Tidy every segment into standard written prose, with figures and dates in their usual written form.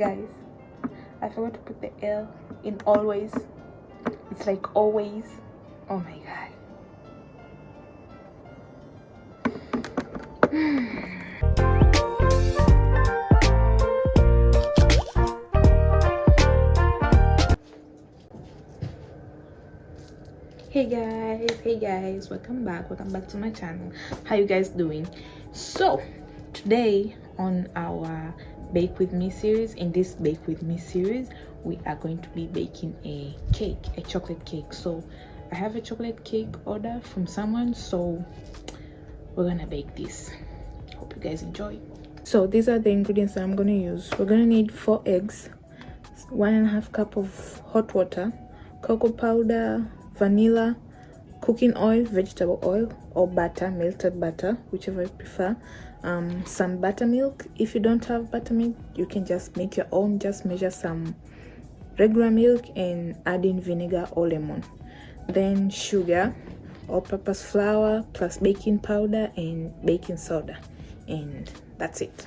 Guys, I forgot to put the L in always. It's like always. Oh my god. Hey guys, welcome back to my channel. How you guys doing? So today on our bake with me series, we are going to be baking a chocolate cake. So I have a chocolate cake order from someone, so we're gonna bake this. Hope you guys enjoy. So these are the ingredients that I'm gonna use. We're gonna need 4 eggs, 1.5 cup of hot water, cocoa powder, vanilla, cooking oil, vegetable oil, or butter, melted butter, whichever you prefer, some buttermilk. If you don't have buttermilk, you can just make your own. Just measure some regular milk and add in vinegar or lemon. Then sugar, all-purpose flour plus baking powder and baking soda, and that's it.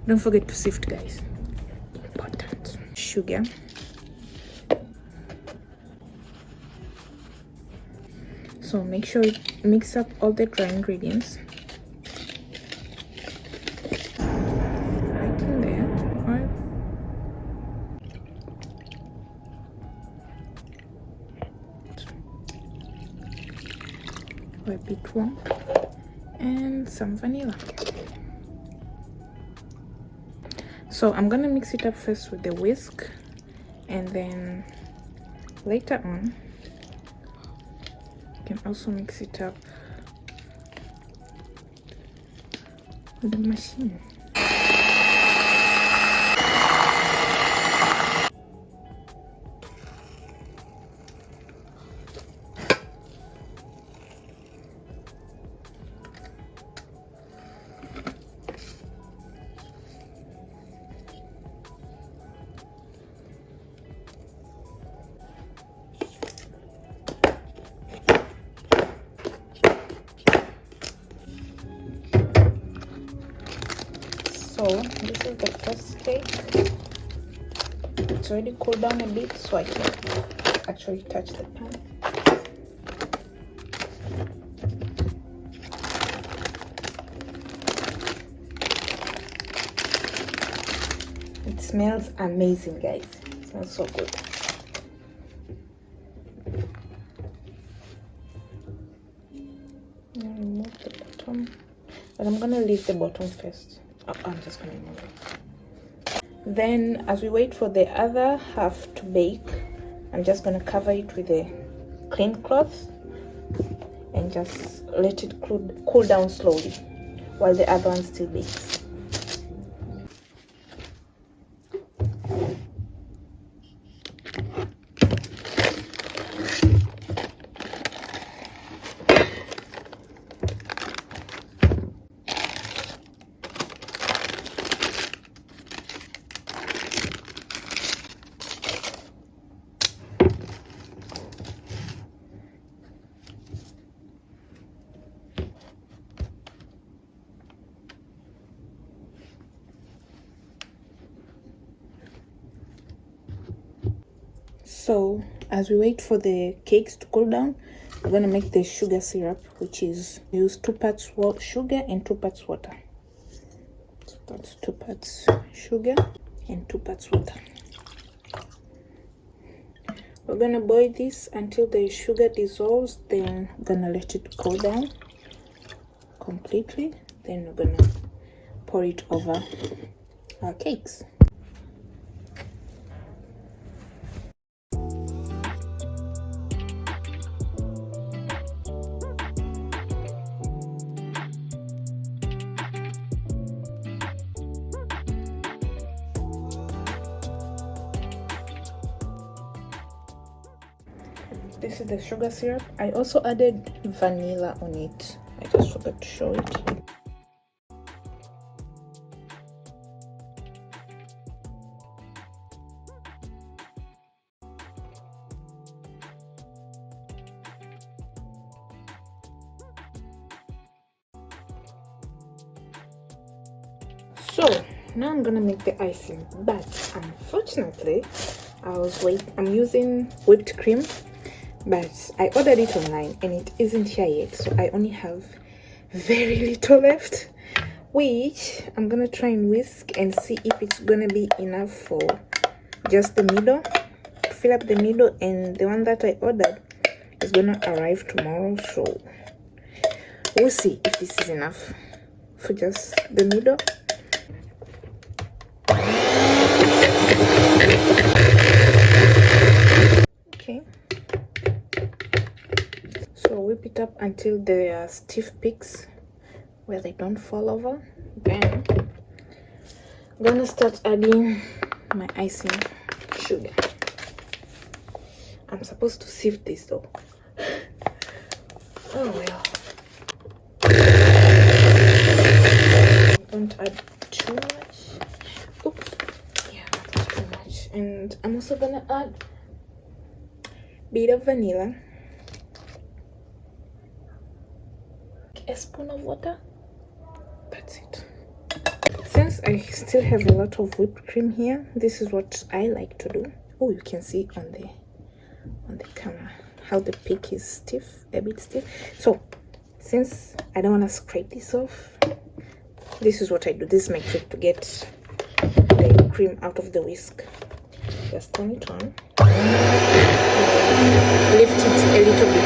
Don't forget to sift, guys. Important. Sugar, so make sure you mix up all the dry ingredients right in there. Right. A bit warm, and some vanilla. So I'm gonna mix it up first with the whisk, and then later on you can also mix it up with the machine. So this is the first cake. It's already cooled down a bit, so I can actually touch the pan. It smells amazing, guys. It smells so good. Now remove the bottom, but I'm gonna leave the bottom first. I'm just gonna remove it. Then as we wait for the other half to bake, I'm just gonna cover it with a clean cloth and just let it cool down slowly while the other one still bakes. So as we wait for the cakes to cool down, we're gonna make the sugar syrup, which is use 2 parts sugar and 2 parts water. So that's 2 parts sugar and 2 parts water. We're gonna boil this until the sugar dissolves, then we're gonna let it cool down completely. Then we're gonna pour it over our cakes. This is the sugar syrup. I also added vanilla on it. I just forgot to show it. So now I'm gonna make the icing, but unfortunately I'm using whipped cream, but I ordered it online and it isn't here yet, so I only have very little left, which I'm gonna try and whisk and see if it's gonna be enough for just the middle, fill up the middle, and the one that I ordered is gonna arrive tomorrow, so we'll see if this is enough for just the middle. Okay, so whip it up until there are stiff peaks where they don't fall over. Then I'm gonna start adding my icing sugar. I'm supposed to sieve this though. Oh well. Don't add too much. Oops. Yeah, that's too much. And I'm also gonna add a bit of vanilla, a spoon of water. That's it. Since I still have a lot of whipped cream here, this is what I like to do. Oh, you can see on the camera how the peak is stiff, a bit stiff. So since I don't want to scrape this off, this is what I do. This is my trick to get the cream out of the whisk. Just turn it on, lift it a little bit.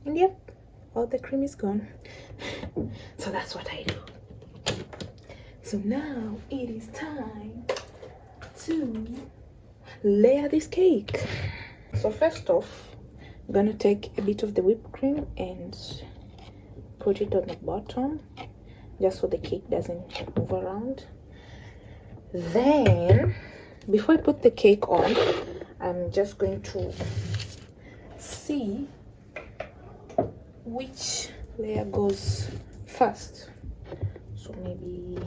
And yep, all the cream is gone. So that's what I do. So now it is time to layer this cake. So first off, I'm gonna take a bit of the whipped cream and put it on the bottom, just so the cake doesn't move around. Then before I put the cake on, I'm just going to see which layer goes first. So maybe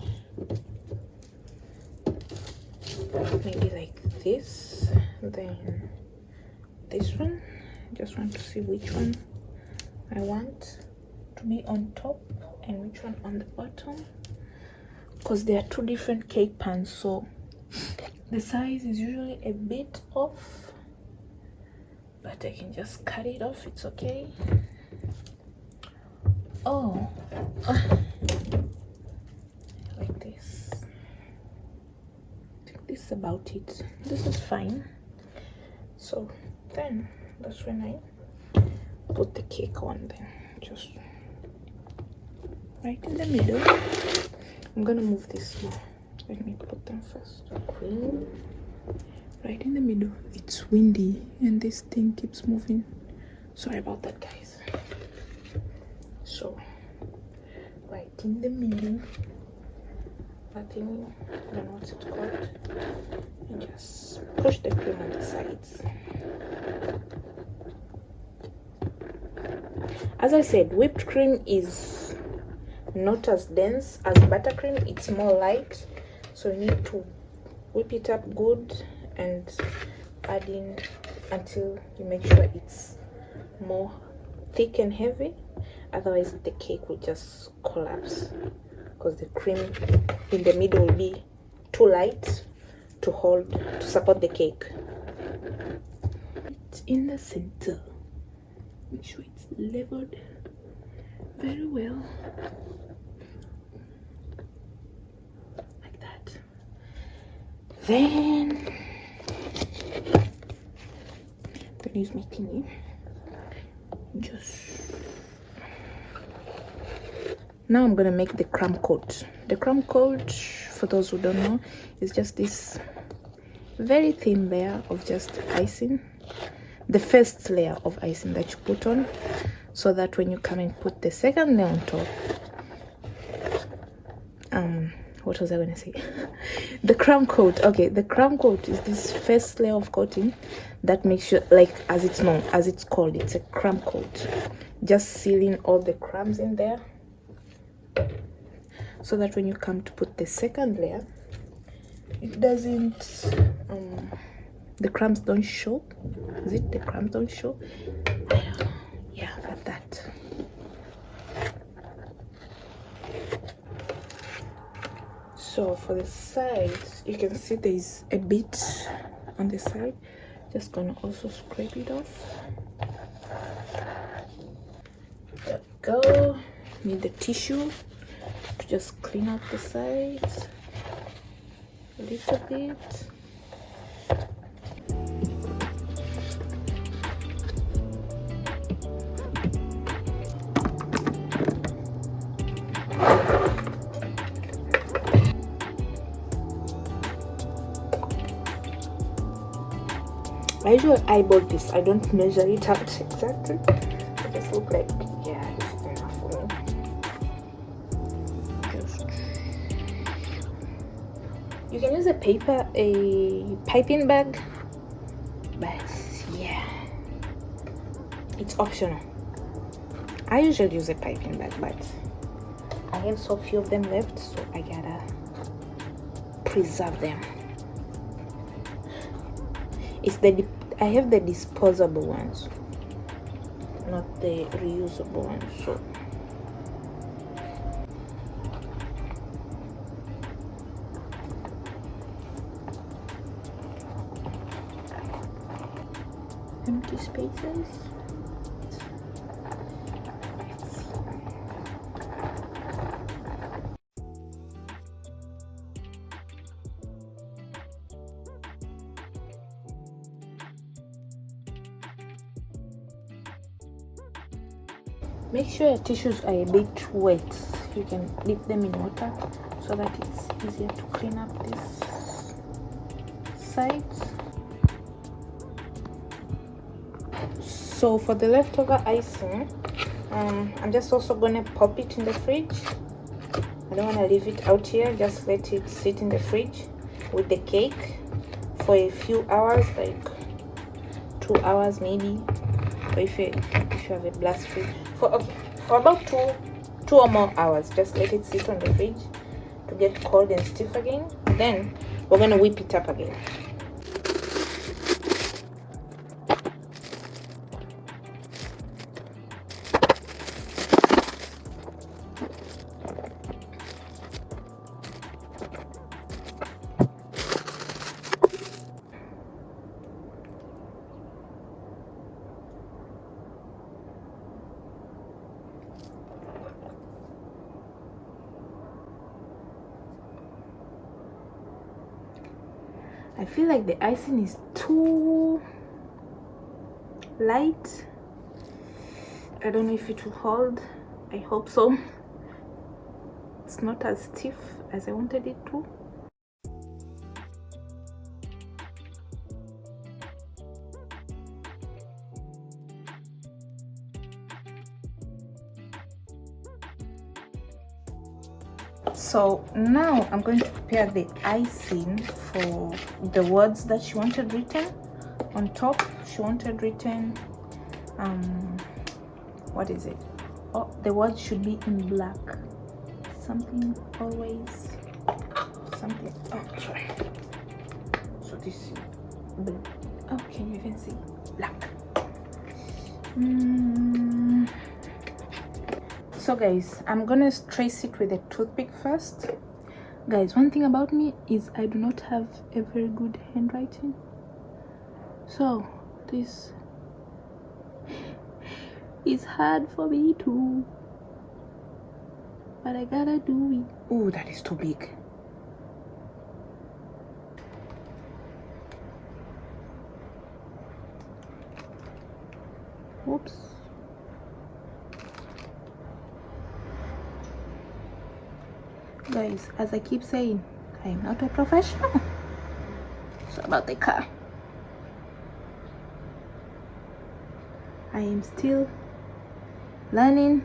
like this, then this one. Just want to see which one I want to be on top and which one on the bottom, because there are two different cake pans, so the size is usually a bit off, but I can just cut it off, it's okay. Oh, like this. I think this is about it. This is fine. So then that's when I put the cake on, then just right in the middle. I'm gonna move this more. Let me put them first. Cream right in the middle. It's windy and this thing keeps moving. Sorry about that, guys. So right in the middle, nothing, I don't know what's it called, and just push the cream on the sides. As I said, whipped cream is not as dense as buttercream, it's more light, so you need to whip it up good and add in until you make sure it's more thick and heavy. Otherwise the cake will just collapse, because the cream in the middle will be too light to support the cake. It's in the center. Make sure it's leveled very well, like that. Then I'm gonna use my thingy. Now I'm gonna make the crumb coat. The crumb coat, for those who don't know, is just this very thin layer of just icing, the first layer of icing that you put on, so that when you come and put the second layer on top, what was I gonna say? The crumb coat. Okay, the crumb coat is this first layer of coating that makes sure, like as it's known, as it's called, it's a crumb coat, just sealing all the crumbs in there, so that when you come to put the second layer, it doesn't the crumbs don't show. Is it the crumbs don't show? Yeah, like that. So for the sides, you can see there's a bit on the side. Just gonna also scrape it off. There we go. Need the tissue to just clean up the sides a little bit. I usually eyeball this. I don't measure it out exactly. I just look like, yeah, this is enough for me. You can use a piping bag, but yeah, it's optional. I usually use a piping bag, but I have so few of them left, so I gotta preserve them. I have the disposable ones, not the reusable ones. So empty spaces. Make sure your tissues are a bit wet. You can dip them in water so that it's easier to clean up these sides. So for the leftover icing, I'm just also gonna pop it in the fridge. I don't want to leave it out here. Just let it sit in the fridge with the cake for a few hours, like 2 hours maybe. Or if you have a blast fridge, for about two or more hours. Just let it sit on the fridge to get cold and stiff again. Then we're gonna whip it up again. I feel like the icing is too light. I don't know if it will hold. I hope so. It's not as stiff as I wanted it to. So now I'm going to prepare the icing for the words that she wanted written on top. She wanted written what is it? Oh, the words should be in black. Something always something. Oh, sorry. So this is blue. Oh, can you even see black? So guys, I'm gonna trace it with a toothpick first. Guys, one thing about me is I do not have a very good handwriting, so this is hard for me too, but I gotta do it. Oh, that is too big. Whoops. Guys, as I keep saying, I am not a professional. So about the car, I am still learning.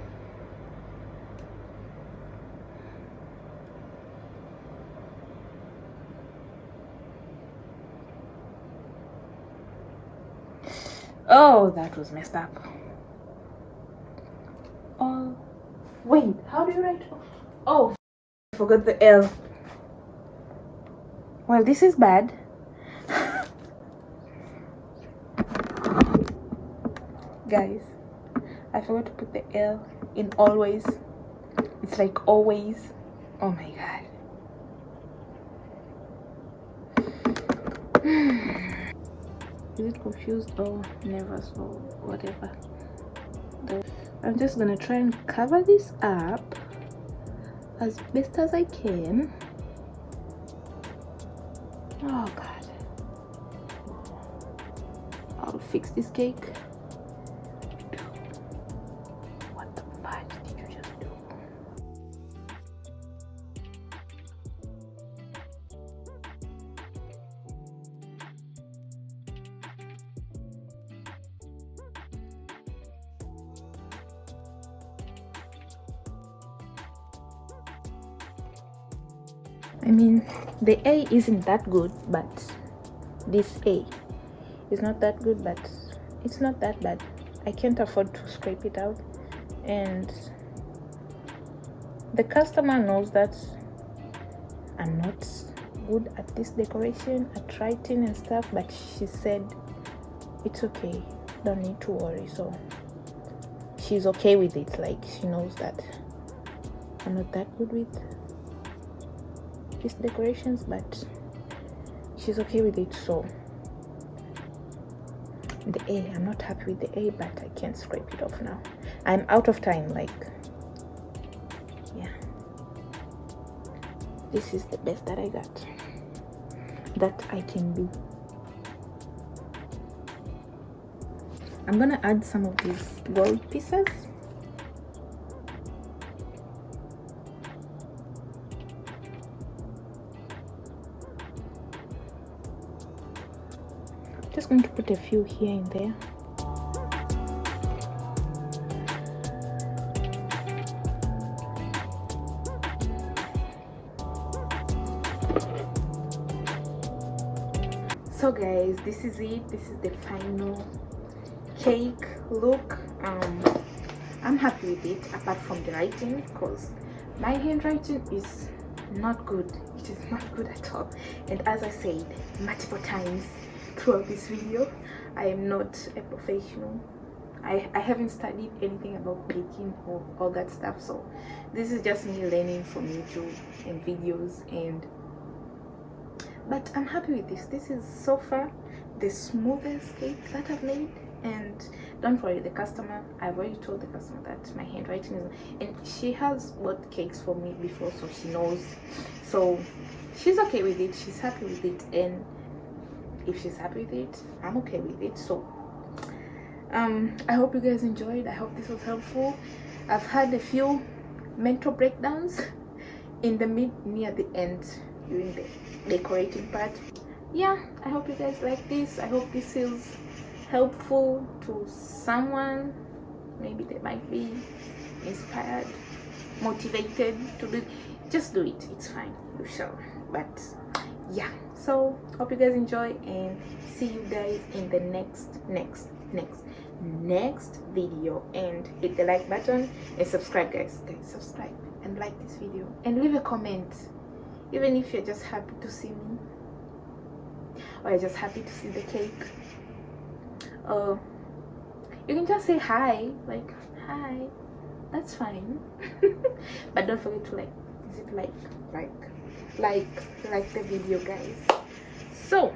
Oh, that was messed up. Oh, wait, how do you write? Oh, I forgot the L. Well, this is bad. Guys, I forgot to put the L in always. It's like always. Oh my god. Is it confused or nervous or whatever? I'm just gonna try and cover this up as best as I can. Oh god. I'll fix this cake. What the fuck did you just do? I mean, the A isn't that good, but this A is not that good, but it's not that bad. I can't afford to scrape it out, and the customer knows that I'm not good at this decoration, at writing and stuff, but she said it's okay, don't need to worry. So she's okay with it. Like, she knows that I'm not that good with these decorations, but she's okay with it. So the A, I'm not happy with the A, but I can't scrape it off now. I'm out of time. Like, yeah, this is the best that I got, that I can do. I'm gonna add some of these gold pieces. Just going to put a few here and there. So guys, this is it. This is the final cake look. I'm happy with it, apart from the writing, because my handwriting is not good. It is not good at all. And as I said multiple times throughout this video, I am not a professional. I haven't studied anything about baking or all that stuff, so this is just me learning from YouTube and videos. But I'm happy with this. This is so far the smoothest cake that I've made. And don't worry, the customer, I've already told the customer that my handwriting is, and she has bought cakes for me before, so she knows. So she's okay with it, she's happy with it, and if she's happy with it, I'm okay with it. So I hope you guys enjoyed. I hope this was helpful. I've had a few mental breakdowns in the near the end during the decorating part. Yeah, I hope you guys like this. I hope this is helpful to someone. Maybe they might be inspired, motivated to do. Just do it, it's fine, you shall. But yeah, so hope you guys enjoy, and see you guys in the next video. And hit the like button and subscribe, guys. Subscribe and like this video, and leave a comment, even if you're just happy to see me, or you're just happy to see the cake. You can just say hi, like hi, that's fine. But don't forget to like the video, guys. So